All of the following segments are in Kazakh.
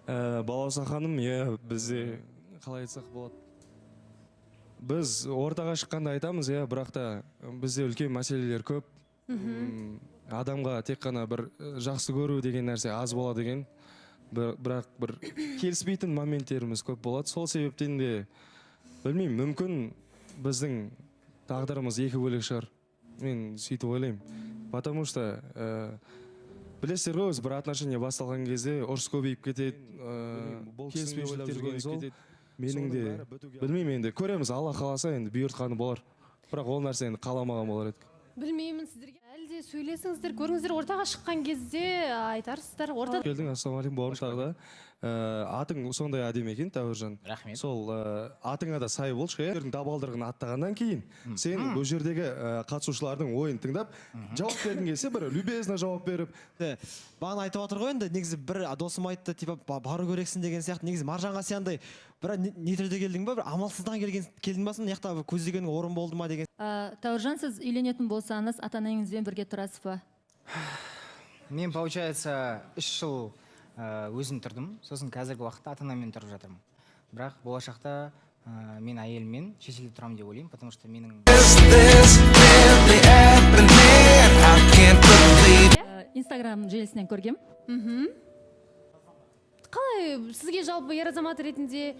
Балауса ханым, бізде қалай айтсақ болады. Біз ортаға шыққанда айтамыз, бірақ та бізде үлкен мәселелер көп. Адамға тек қана бір жақсы көру деген нәрсе аз болады екен. Бірақ бір келіспейтін моменттеріміз көп болады. Сол себептен де білмеймін, мүмкін біздің тағдырымыз екі бөлек шығар. Мен сөйтіп ойлаймын. Потому что білесіздер ғой, бір отношение басталған кезде ұрыс көбейіп кетеді, келіспеушіліктер деген сол. Менің де білмеймін, енді көреміз, Алла қаласа енді бұйыртқаны болар. Бірақ ол нәрсе енді қаламаған болар еді. Білмеймін, сіздерге әлде сөйлесіңіздер, көріңіздер, ортаға шыққан кезде айтарсыздар. Келдің, ассалаумағалейкум, бауырым тағы да. Атың сондай әдемі екен, Тәуіржан. Рахмет. Сол атыңа да сай болшы. Табалдырығын аттағаннан кейін сен бұл жердегі қатысушылардың ойын тыңдап, жауап бердің келсе, бір любезно жауап беріп. Бағана айтып отыр ғой, енді негізі бір досым айтты, типа бару керексің деген сияқты. Негізі Маржанға сендай бір не түрде келдің ба, бір амалсыздан келдің ба, соң яқта көздеген орын болды ма деген. Тәуіржан, сіз үйленетін болсаңыз, ата-анаңызбен бірге тұрасыз ба? Мен, получается, 3 жыл өзім тұрдым. Сосын қазіргі уақытта ата-анаммен тұрып жатырмын. Бірақ болашақта мен әйеліммен шетелде тұрамын деп ойлаймын, потому что менің Инстаграм желісінен көргем. Қалай сізге жалпы ер азамат ретінде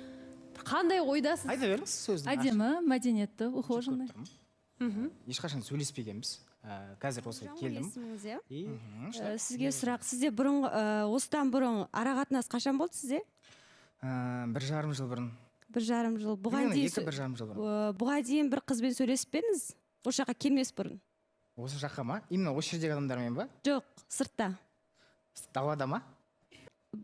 қандай ойдасыз? айта беріңіз сөзді. Әдемі, мәдениетті, ухоженный. Ешқашан сөйлеспегенбіз. Қазір осы келдім. Сізге сұрақ, сізде бұрын, осыдан бұрын арақатынас қашан болды сізде? 1,5 жыл бұрын. 1,5 жыл. Бұған дейін бір қызбен сөйлесіп педіңіз? Осы жаққа келмес бұрын. Осы жаққа ма? Именно осы жердегі адамдармен ба? Жоқ, сыртта. Далада ма?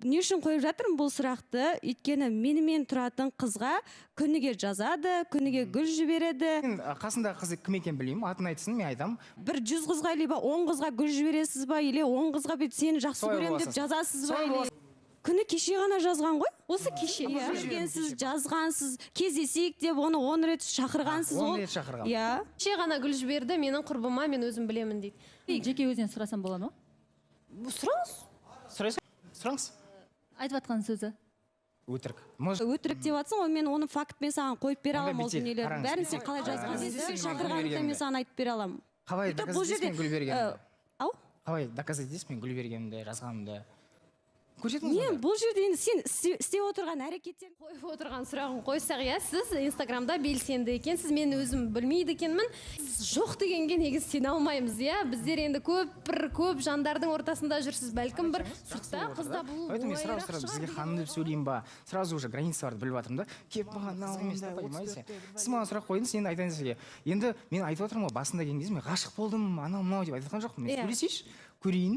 Не үшін қойып жатырмын бұл сұрақты? Өйткені менімен тұратын қызға күніге жазады, күніге гүл жібереді. Мен қасында қызы кім екенін білмеймін, атын айтсын, мен айтамын. Бір 100 қызға, либо 10 қызға гүл жібересіз ба, или 10 қызға сені жақсы көремін деп жазасыз ба? Күні кеше ғана жазған ғой? Осы кеше. Жүргенсіз, жазғансыз, кездесейік деп оны 10 рет шақырғансыз. 10 рет шақырған. Кеше ғана гүл жіберді, менің құрбыма, мен өзім білемін дейді. Жеке өзінен сұрасам болады ма? Сұраңыз. Сұраңыз. Айтып атқан сөзі. Өтірік. Өтірік деп жатсың, мен оны фактпен саған қойып бере аламын, ол дүниелерді. Бәрін сен қалай жазған, шақырғандықтан мен саған айтып бере аламын. Қалай доказать етесің гүл бергенімді? Ау? Қалай доказать етесің мен гүл бергенімді, жазғанымды? Мен бұл жерде енді сен істеп отырған әрекеттен Қойып отырған сұрағын қойсақ, сіз Инстаграмда белсенді екенсіз, мен өзім білмейді екенмін. Жоқ дегенге негіз сене алмаймыз, біздер енді көп жандардың ортасында жүрсіз, бәлкім бір сыртта қызда бұл оңайырақ шығар. Бізге ханым деп сөйлеймін ба? Сразу уже границаларды біліп жатырмын да. Кеп маған наумда, понимаете? Сіз маған сұрақ қойдыңыз, енді айтайын сізге. Енді мен айтып отырмын ғой, басында келген кезде мен ғашық болдым, анау-мынау деп айтып жатқан жоқпын. Мен сөйлесейінші, көрейін.